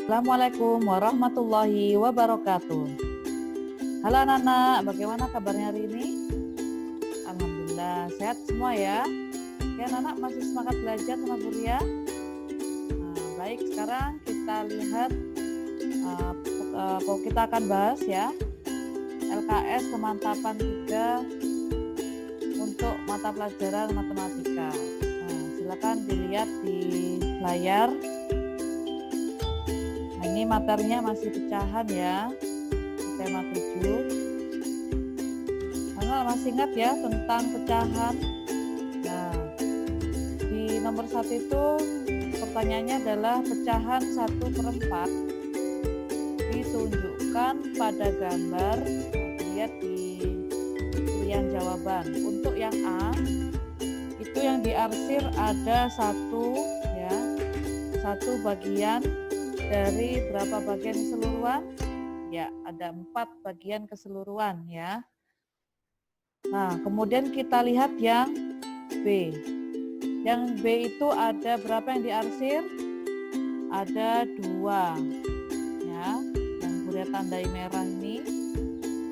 Assalamualaikum warahmatullahi wabarakatuh. Halo anak-anak, bagaimana kabarnya hari ini? Alhamdulillah, sehat semua ya. Ya anak-anak masih semangat belajar sama guru ya? Baik, sekarang kita lihat kita akan bahas ya LKS kemantapan 3 untuk mata pelajaran matematika. Silakan dilihat di layar. Ini materinya masih pecahan ya, tema 7. Anak masih ingat ya tentang pecahan. Nah, di nomor 1 itu pertanyaannya adalah pecahan 1/4 ditunjukkan pada gambar. Lihat di pilihan jawaban. Untuk yang A, itu yang diarsir ada satu bagian dari berapa bagian keseluruhan? Ya, ada 4 bagian keseluruhan ya. Nah, kemudian kita lihat yang B. Yang B itu ada berapa yang diarsir? Ada 2 ya. Yang Bunda tandai merah ini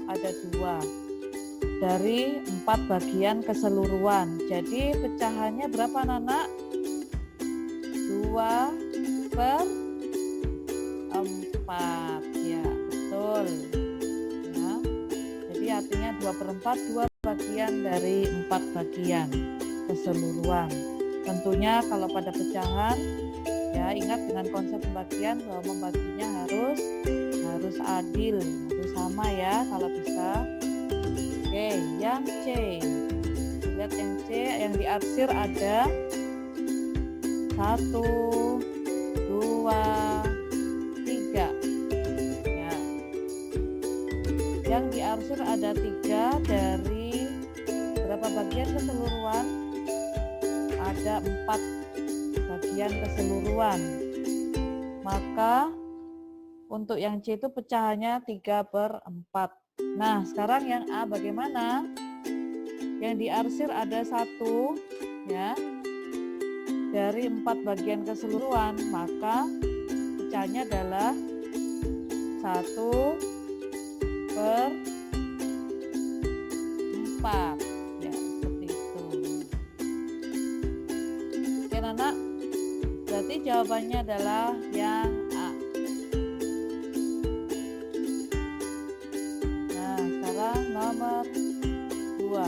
ada 2 dari 4 bagian keseluruhan. Jadi pecahannya berapa anak-anak? 2/4 ya, betul ya. Jadi artinya 2/4, 2 bagian dari 4 bagian keseluruhan. Tentunya kalau pada pecahan ya ingat dengan konsep pembagian bahwa membaginya harus adil, harus sama ya kalau bisa. Oke, yang C, lihat yang C, yang diarsir ada 1, 2, 3 ya. Yang diarsir ada 3 dari berapa bagian keseluruhan? Ada 4 bagian keseluruhan. Maka untuk yang C itu pecahannya 3/4. Nah, sekarang yang A bagaimana? Yang diarsir ada 1 ya dari 4 bagian keseluruhan, maka pecahannya adalah 1/4 ya, seperti itu. Oke anak, berarti jawabannya adalah yang A. Nah, sekarang nomor 2.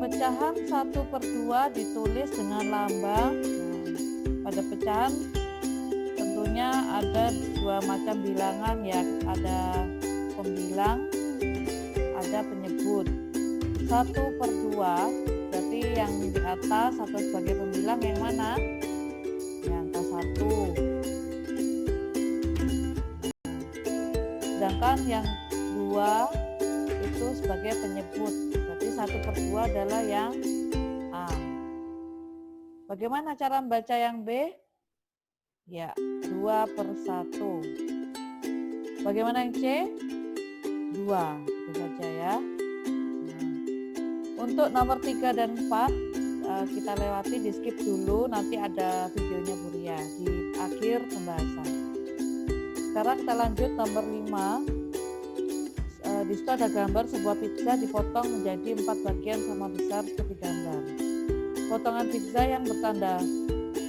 Pecahan 1/2 ditulis dengan lambang. Pada pecahan tentunya ada 2 macam bilangan ya, ada pembilang, ada penyebut. 1/2 berarti yang di atas atau sebagai pembilang yang mana? Yang angka 1. Sedangkan yang 2 itu sebagai penyebut. Berarti 1/2 adalah yang A. Bagaimana cara membaca yang B? Ya, 2/1. Bagaimana yang C? 2. Itu saja ya. Nah, untuk nomor 3 dan 4 kita lewati, di skip dulu, nanti ada videonya Bu Ria di akhir pembahasan. Sekarang kita lanjut nomor 5. Di situ ada gambar sebuah pizza dipotong menjadi 4 bagian sama besar seperti gambar. Potongan pizza yang bertanda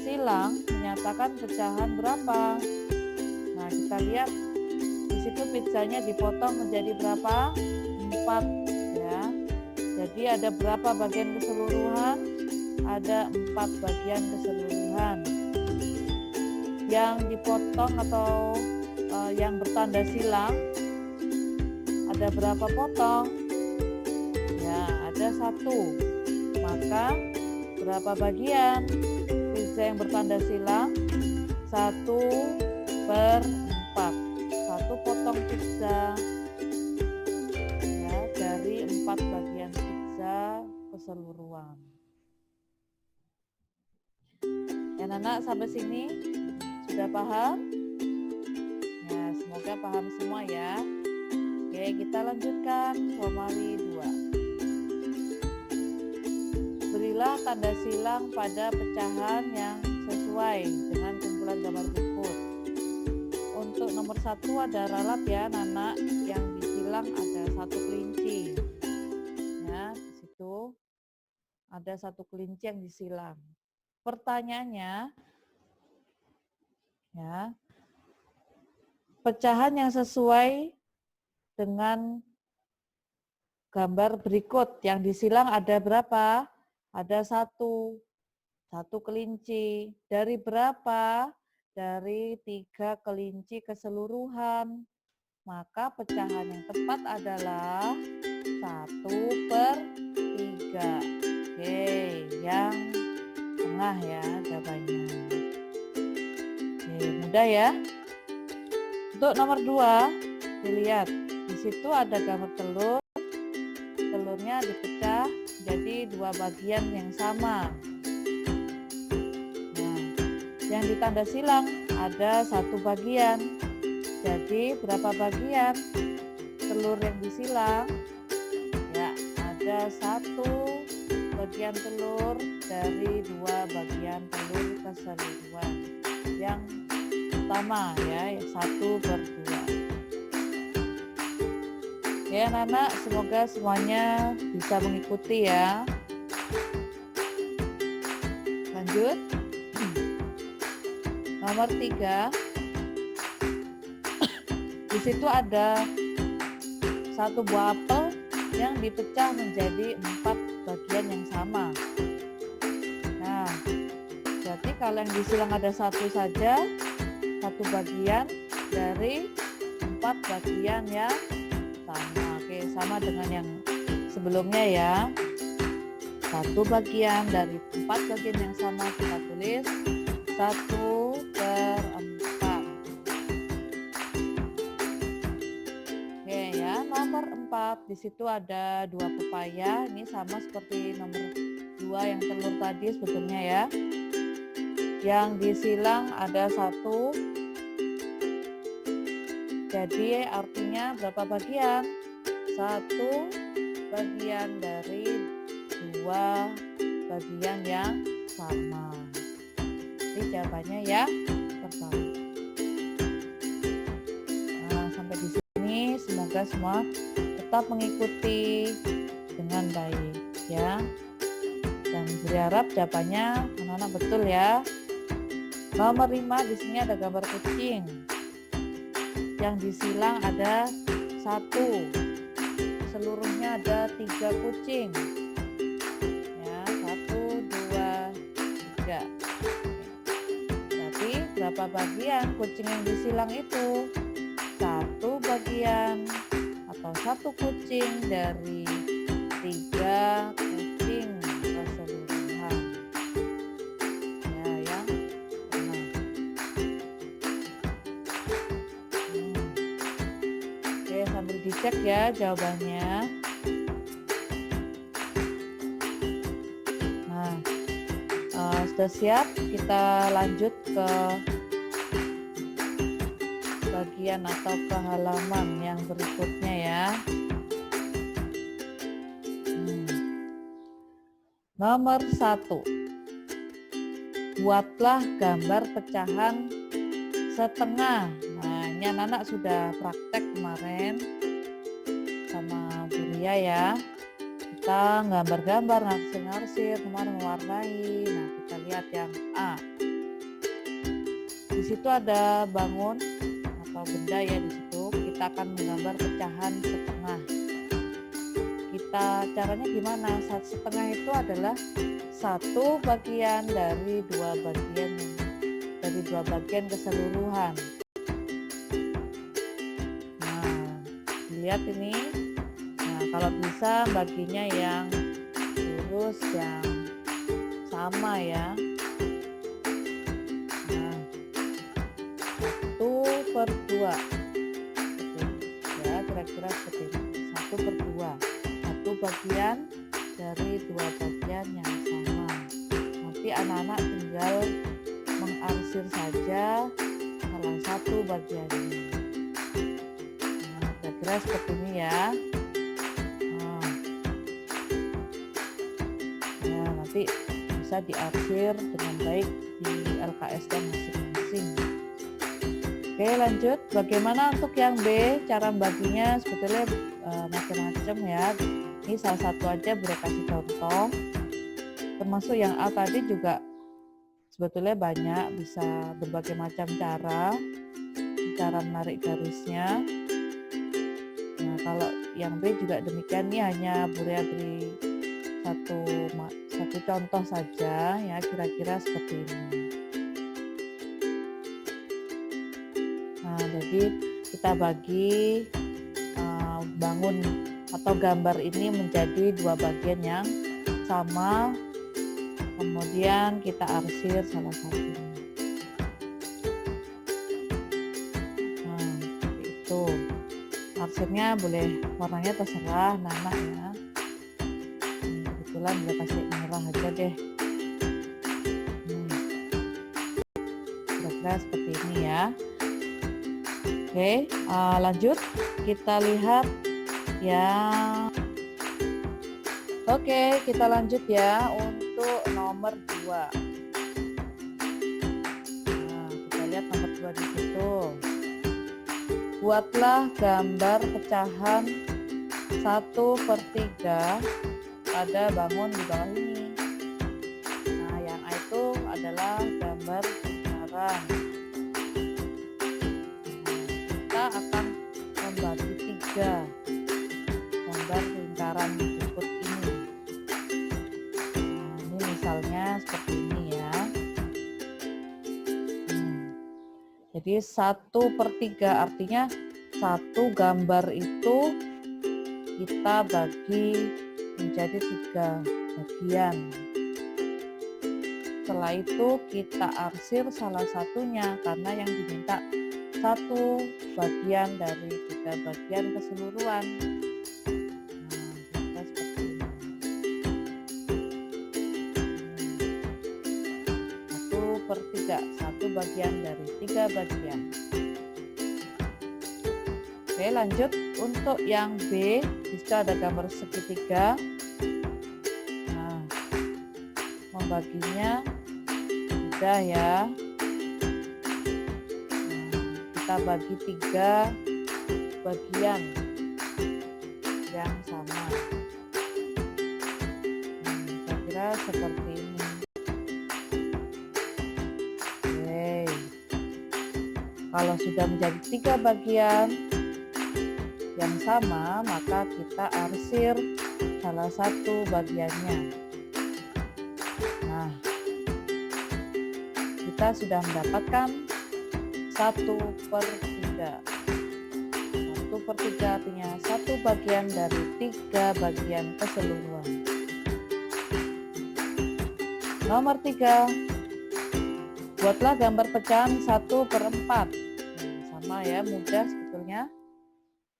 silang menyatakan pecahan berapa? Nah, kita lihat di situ pizzanya dipotong menjadi berapa? 4 ya. Jadi ada berapa bagian keseluruhan? Ada 4 bagian keseluruhan. Yang dipotong atau yang bertanda silang ada berapa potong? Ya, ada 1. Maka berapa bagian pizza yang bertanda silang? 1/4. 1 potong pizza ya, dari 4 bagian pizza keseluruhan. Ya anak, sampai sini sudah paham? Ya, semoga paham semua ya. Oke, kita lanjutkan Romawi 2. Berilah tanda silang pada pecahan yang sesuai sesuai dengan kumpulan gambar berikut. Untuk nomor 1 ada ralat ya anak-anak, yang disilang ada 1 kelinci. Ya, di situ ada 1 kelinci yang disilang. Pertanyaannya, ya, pecahan yang sesuai dengan gambar berikut yang disilang ada berapa? Ada 1 kelinci. Dari berapa? Dari 3 kelinci keseluruhan. Maka pecahan yang tepat adalah 1/3. Oke, yang tengah ya jawabannya. Oke, mudah ya. Untuk nomor 2, dilihat. Di situ ada gambar telur. Telurnya dipecah jadi 2 bagian yang sama. Nah, yang ditanda silang ada 1 bagian. Jadi berapa bagian telur yang disilang? Ya, ada 1 bagian telur dari 2 bagian telur keseluruhan. Yang pertama ya, 1/2. Ya anak-anak, semoga semuanya bisa mengikuti ya. Lanjut. Nomor 3. Di situ ada 1 buah apel yang dipecah menjadi 4 bagian yang sama. Nah, berarti kalau yang disilang ada 1 saja, 1 bagian dari 4 bagian yang sama. Oke, sama dengan yang sebelumnya ya. 1 bagian dari 4 bagian yang sama kita tulis 1/4. Oke ya, nomor 4 di situ ada 2 pepaya. Ini sama seperti nomor 2 yang telur tadi sebetulnya ya. Yang disilang ada 1. Jadi artinya berapa bagian? 1 bagian dari 2 bagian yang sama. Jadi jawabannya ya pertama. Nah, sampai di sini semoga semua tetap mengikuti dengan baik ya. Dan berharap jawabannya anak-anak betul ya. Nomor 5 di sini ada gambar kucing. Yang disilang ada 1. Seluruhnya ada 3 kucing. Ya, 1, 2, 3. Berarti berapa bagian kucing yang disilang itu? 1 bagian atau 1 kucing dari 3 kucing keseluruhan. Ya, yang tengah. Oke, sambil dicek ya jawabannya. Nah, sudah siap, kita lanjut ke bagian atau ke halaman yang berikutnya ya. Nomor 1. Buatlah gambar pecahan setengah. Nah, ini anak-anak sudah praktek kemarin sama Bu Ria ya. Kita gambar-gambar, narsir-narsir, kemarin mewarnai. Nah, kita lihat yang A. Di situ ada bangun atau benda ya di situ. Kita akan menggambar pecahan setengah. Caranya gimana? Setengah itu adalah 1 bagian dari 2 bagian keseluruhan. Nah, dilihat ini. Nah, kalau bisa baginya yang lurus, yang sama ya. Nah, 1/2. Ya, kira-kira seperti ini. 1/2. 1 bagian dari 2 bagian yang sama. Nanti anak-anak tinggal mengarsir saja salah 1 bagian ini. Nah, kira-kira seperti ini ya. Nah, nanti bisa diarsir dengan baik di LKS-nya masing-masing. Oke, lanjut. Bagaimana untuk yang B? Cara baginya sebetulnya macam-macam ya. Ini salah satu aja boleh kasih contoh. Termasuk yang A tadi juga sebetulnya banyak, bisa berbagai macam cara menarik garisnya. Nah, kalau yang B juga demikian, ini hanya boleh beri satu contoh saja ya, kira-kira seperti ini. Nah, jadi kita bagi bangun atau gambar ini menjadi dua bagian yang sama, kemudian kita arsir salah satunya. Nah, seperti itu. Arsirnya boleh warnanya terserah Nana ya. Kebetulan boleh kasih merah aja deh. Kira-kira seperti ini ya. Oke, lanjut kita lihat ya. Oke, kita lanjut ya untuk nomor 2. Nah, kita lihat nomor 2 di situ. Buatlah gambar pecahan 1/3 pada bangun di bawah ini. Nah, yang A itu adalah gambar lingkaran. Kita akan membagi 3 gambar lingkaran berikut ini. Nah, ini misalnya seperti ini ya. Jadi 1/3 artinya satu gambar itu kita bagi menjadi 3 bagian. Setelah itu kita arsir salah satunya karena yang diminta 1 bagian dari 3 bagian keseluruhan. Nah, kita seperti ini. 1/3, 1 bagian dari 3 bagian. Oke, lanjut untuk yang B. Di situ ada gambar segitiga. Nah, membaginya mudah ya. Kita bagi 3 bagian yang sama. Kira-kira seperti ini. Oke. Kalau sudah menjadi 3 bagian yang sama, maka kita arsir salah satu bagiannya. Nah, kita sudah mendapatkan 1/3. 1/3 artinya 1 bagian dari 3 bagian keseluruhan. Nomor 3, buatlah gambar pecahan 1/4. Sama ya, mudah sebetulnya.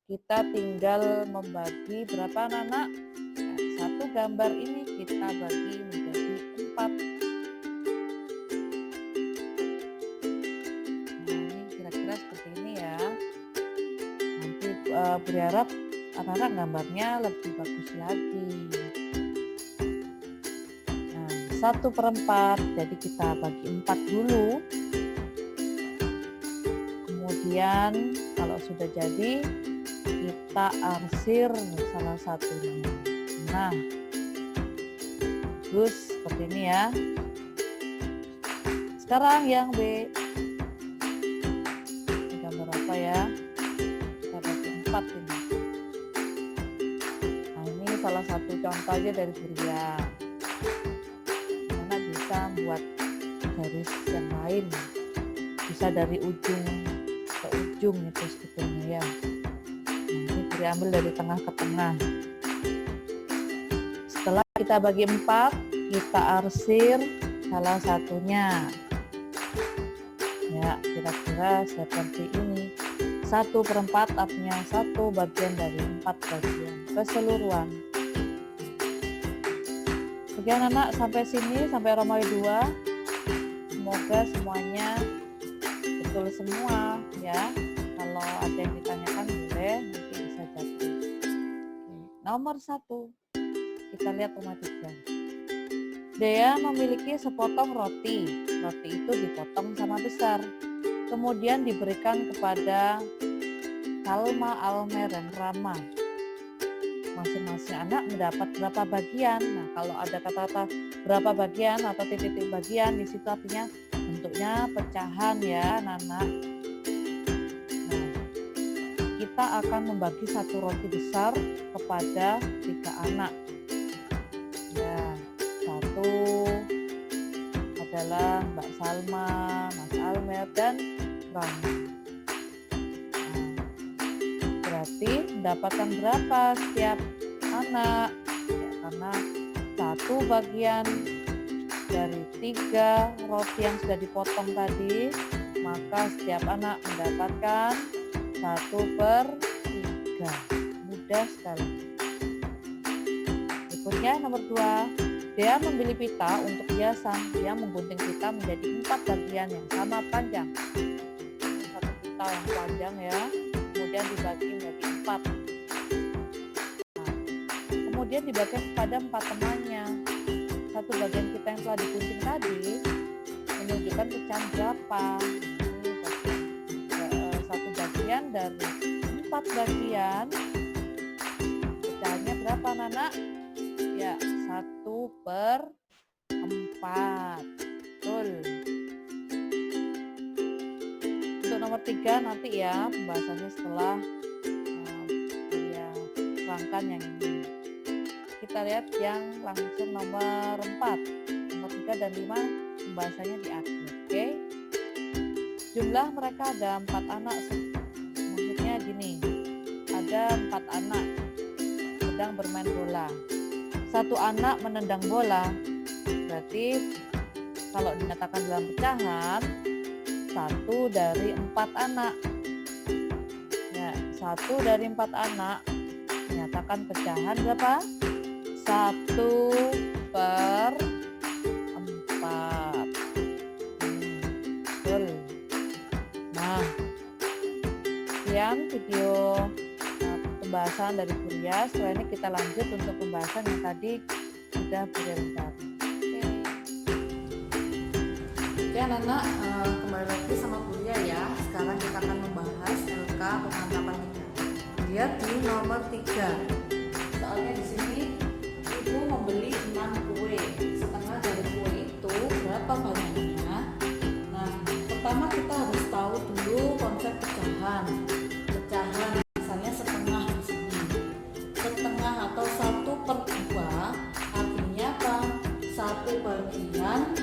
Kita tinggal membagi berapa anak-anak? Nah, 1 gambar ini kita bagi menjadi 4. Nah, ini kira-kira seperti ini ya. Nanti berharap anak-anak gambarnya lebih bagus lagi. Nah, 1/4, jadi kita bagi 4 dulu. Kemudian kalau sudah jadi, kita arsir salah satunya. Nah, bagus seperti ini ya. Sekarang yang B. Ini gambar apa ya? Kita bagi 4 ini. Nah, ini salah satu contoh aja dari Burian. Karena bisa buat garis yang lain. Bisa dari ujung ke ujung itu sebetulnya ya. Diambil dari tengah ke tengah. Setelah kita bagi 4, kita arsir salah satunya. Ya, kira-kira seperti ini. 1/4 artinya 1 bagian dari 4 bagian keseluruhan. Oke anak-anak, sampai sini, sampai Romawi 2. Semoga semuanya betul semua ya. Kalau ada yang ditanyakan boleh nanti bisa jawab. Nomor 1, kita lihat rumah 3. Dea memiliki sepotong roti. Roti itu dipotong sama besar. Kemudian diberikan kepada Salma, Almer, dan Rama. Masing-masing anak mendapat berapa bagian. Nah, kalau ada kata-kata berapa bagian atau titik-titik bagian, di situ artinya bentuknya pecahan ya, anak. Nah, kita akan membagi satu roti besar kepada 3 anak. Ya, satu adalah Mbak Salma, Mas Almer, dan Rama. Berarti mendapatkan berapa setiap anak? Ya, karena satu bagian dari 3 roti yang sudah dipotong tadi, maka setiap anak mendapatkan 1/3. Mudah sekali. Berikutnya nomor 2. Dea membeli pita untuk hiasan. Dia menggunting pita menjadi 4 bagian yang sama panjang. Satu pita yang panjang ya, kemudian dibagi menjadi 4. Nah, kemudian dibagikan kepada 4 temannya. Satu bagian pita yang telah digunting tadi menunjukkan pecahan berapa. Satu bagian dari 4 bagian, pecahannya berapa anak? Ya, 1/4. Betul. Untuk nomor 3 nanti ya pembahasannya setelah rangkaian yang ini. Kita lihat yang langsung nomor 4. Nomor 3 dan 5 pembahasannya di akhir. Oke. Jumlah mereka ada 4 anak. Maksudnya gini, ada 4 anak sedang bermain bola. 1 anak menendang bola. Berarti kalau dinyatakan dalam pecahan, 1 dari 4 anak. Ya, 1 dari 4 anak menyatakan pecahan berapa? 1/4. Betul. Nah, sekian video pembahasan dari Buria. Setelah ini kita lanjut untuk pembahasan yang tadi sudah Buria lengkapi. Oke anak-anak, kembali lagi sama Buria ya. Sekarang kita akan membahas LK pemantapan 3. Lihat di nomor 3. Soalnya di sini ibu membeli 6 kue. Setengah dari kue itu berapa banyaknya? Nah, pertama kita harus tahu dulu konsep pecahan. Pecahan misalnya setengah di sini. Setengah atau 1/2 artinya apa? 1 bagian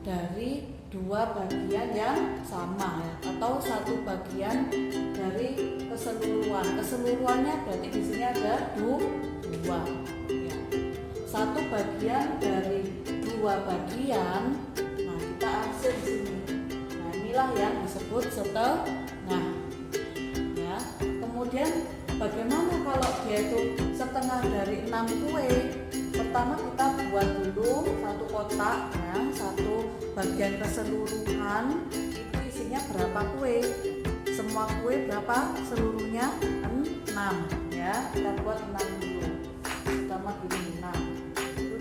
dari 2 bagian yang sama ya, atau 1 bagian dari keseluruhan. Keseluruhannya berarti di sini ada 2 ya. 1 bagian dari 2 bagian. Nah, kita arsir di sini. Nah, inilah yang disebut setengah. Ya. Kemudian bagaimana kalau dia itu setengah dari 6 kue? Pertama kita buat dulu satu kotak ya, 1 bagian keseluruhan itu isinya berapa kue? Semua kue berapa seluruhnya? 6 ya. Kita buat 6 dulu. Pertama gini 6.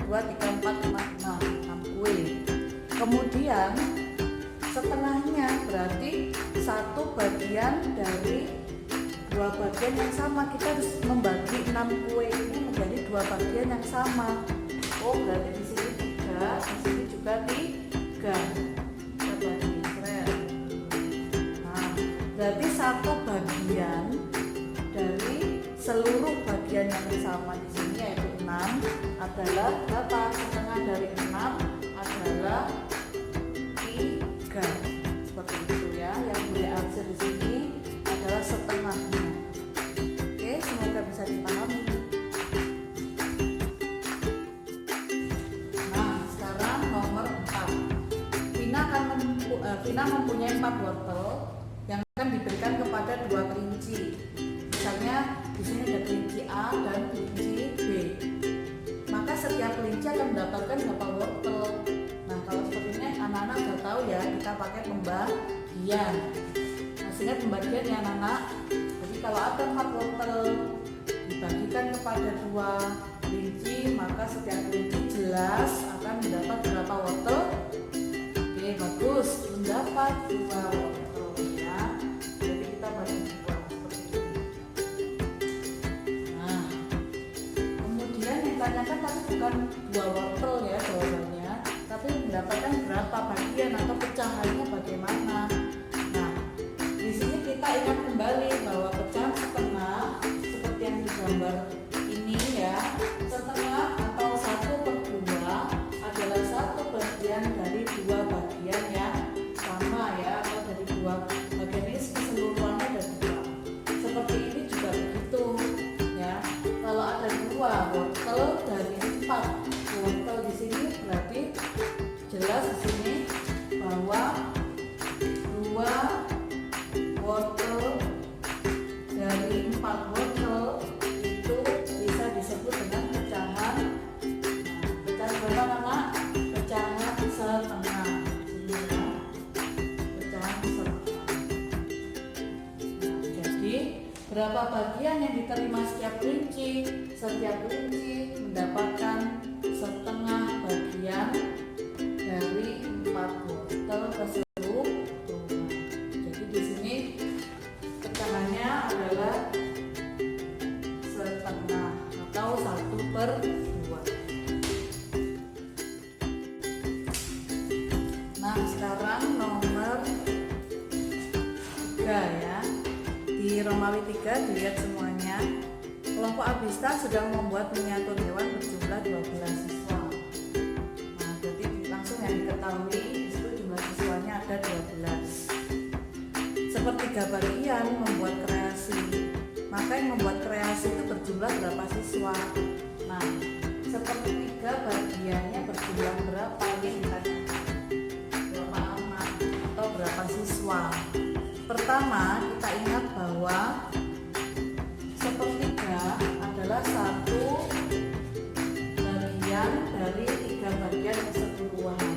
2, 3, 4, 5, 6 kue. Kemudian setengahnya berarti 1 bagian dari 2 bagian yang sama. Kita harus membagi 6 kue ini menjadi 2 bagian yang sama. Oh, berarti di sini 3, di sini juga 3. Kita bagi. Nah, berarti 1 bagian dari seluruh bagian yang sama di sini yaitu 6 adalah berapa? Setengah dari 6 adalah 3. Seperti itu ya. Yang boleh arsir di sini adalah setengahnya. Oke, semoga bisa dipahami. Nah, sekarang nomor 4. Vina mempunyai 4 wortel yang akan diberikan kepada 2 kelinci. Misalnya di sini ada kelinci A dan kelinci B. Maka setiap kelinci akan mendapatkan berapa wortel. Nah, kalau seperti ini anak-anak sudah tahu ya, kita pakai pembagian. Hasilnya pembagian ya anak-anak. Jadi kalau ada 4 wortel dibagikan kepada 2 kelinci, maka setiap kelinci jelas akan mendapat 2 wortel ya. Jadi kita bagi 2 seperti ini. Nah, kemudian yang ditanyakan tadi bukan 2 wortel ya jawabannya, tapi mendapatkan berapa bagian atau pecahannya bagaimana. Nah, di sini kita ingat kembali bahwa pecahan setengah seperti yang digambar ini ya, setengah atau 1/2 adalah 1 bagian dari 2 bagian yang sama ya, atau dari 2 bagian ini keseluruhannya ada 2. Seperti ini juga begitu ya. Kalau ada 2 wortel dari 4 wortel di sini, berarti jelas di sini bahwa 2 wortel dari 4 wortel itu bisa disebut dengan pecahan. Nah, pecahan berapa anak? Pecahan setengah. Ini ya, pecahan setengah. Nah, jadi berapa bagian yang diterima setiap kelinci? Setiap kelinci mendapatkan setengah bagian dari 4 wortel keseluruhan. Jadi di sini pecahannya adalah setengah atau 1/2. Nah, sekarang nomor 3 ya. Di Romawi 3 dilihat semuanya. Kelompok Abista sedang membuat miniatur hewan berjumlah 12 siswa. Nah, jadi langsung yang diketahui itu jumlah siswanya ada 12. Sepertiga bagian membuat kreasi, maka yang membuat kreasi itu berjumlah berapa siswa? Nah, sepertiga bagiannya berjumlah berapa? Ini ditanyakan berapa anak atau berapa siswa. Pertama, kita ingat bahwa sepertiga adalah 1 bagian dari 3 bagian keseluruhan.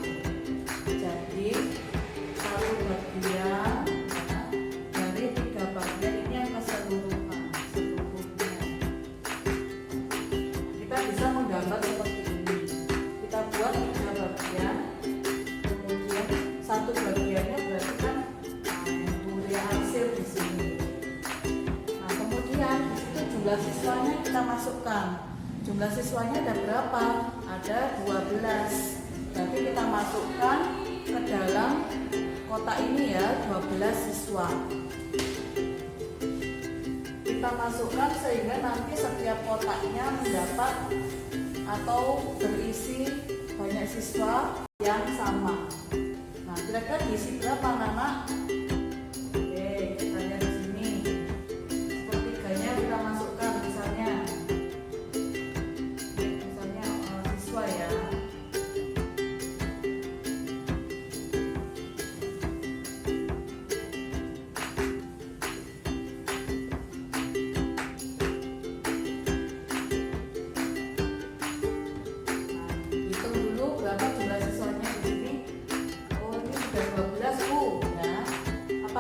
Jadi 1 bagian dari 3 bagian ini yang keseluruhan seluruhnya. Kita bisa menggambar seperti ini. Kita buat 3 bagian, kemudian 1 bagiannya berarti kan arsir di sini. Nah, kemudian di situ jumlah siswanya kita masukkan. Jumlah siswanya ada berapa? Ada 12. Berarti kita masukkan ke dalam kotak ini ya, 12 siswa. Kita masukkan sehingga nanti setiap kotaknya mendapat atau berisi banyak siswa yang sama. Nah, kira-kira diisi berapa anak-anak?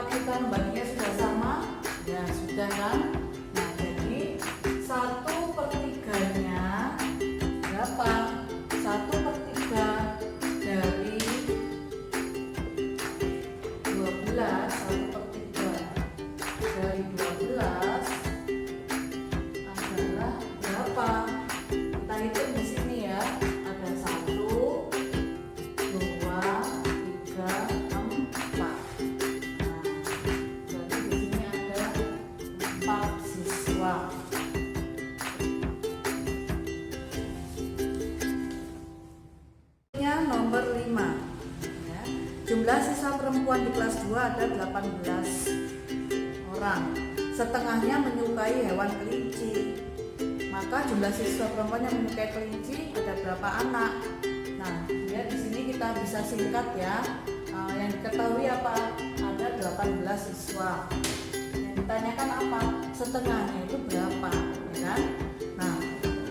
Kita membaginya sudah sama? Ya sudah kan? Nah, jadi 1/3-nya berapa? 1/3 dari 12, 1/3 dari 12 adalah berapa? Kita hitung di sini ya. Ada 1, 2, 3, 4. Nomor 5 ya. Jumlah siswa perempuan di kelas 2 ada 18 orang. Setengahnya menyukai hewan kelinci. Maka jumlah siswa perempuan yang menyukai kelinci ada berapa anak? Nah, ya di sini kita bisa singkat ya. Yang diketahui apa? Ada 18 siswa. Yang ditanyakan apa? Setengahnya itu berapa? Ya kan? Nah,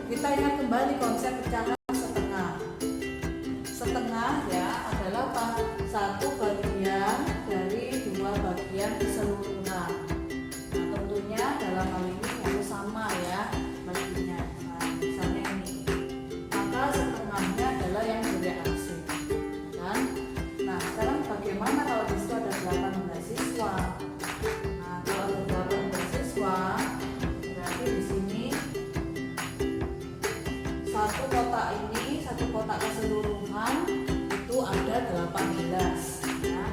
kita ingat kembali konsep pecahan setengah. Setengah ya adalah apa? 1 bagian dari 2 bagian keseluruhan. Nah, tentunya dalam hal ini harus sama ya baginya. Nah, misalnya ini, maka setengahnya adalah yang dari arsir, kan? Nah, sekarang bagaimana kalau di situ ada 18? kotak ini, satu kotak keseluruhan itu ada 18 ya.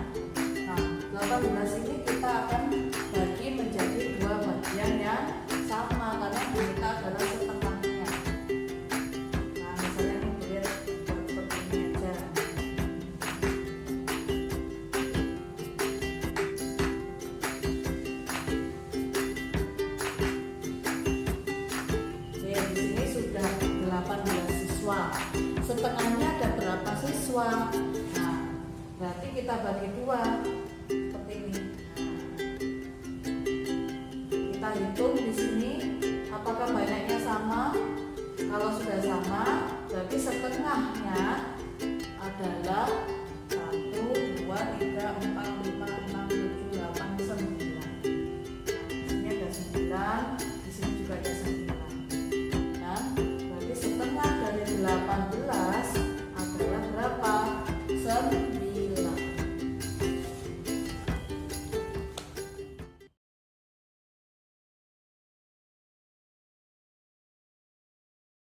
Nah, 18 ini kita akan bagi menjadi dua bagian yang sama karena kita adalah setengahnya. Nah, misalnya ini biar seperti ini aja. Oke, di sini sudah 18 siswa. Setengahnya ada berapa siswa? Nah, berarti kita bagi dua seperti ini. Kita hitung di sini apakah banyaknya sama. Kalau sudah sama, berarti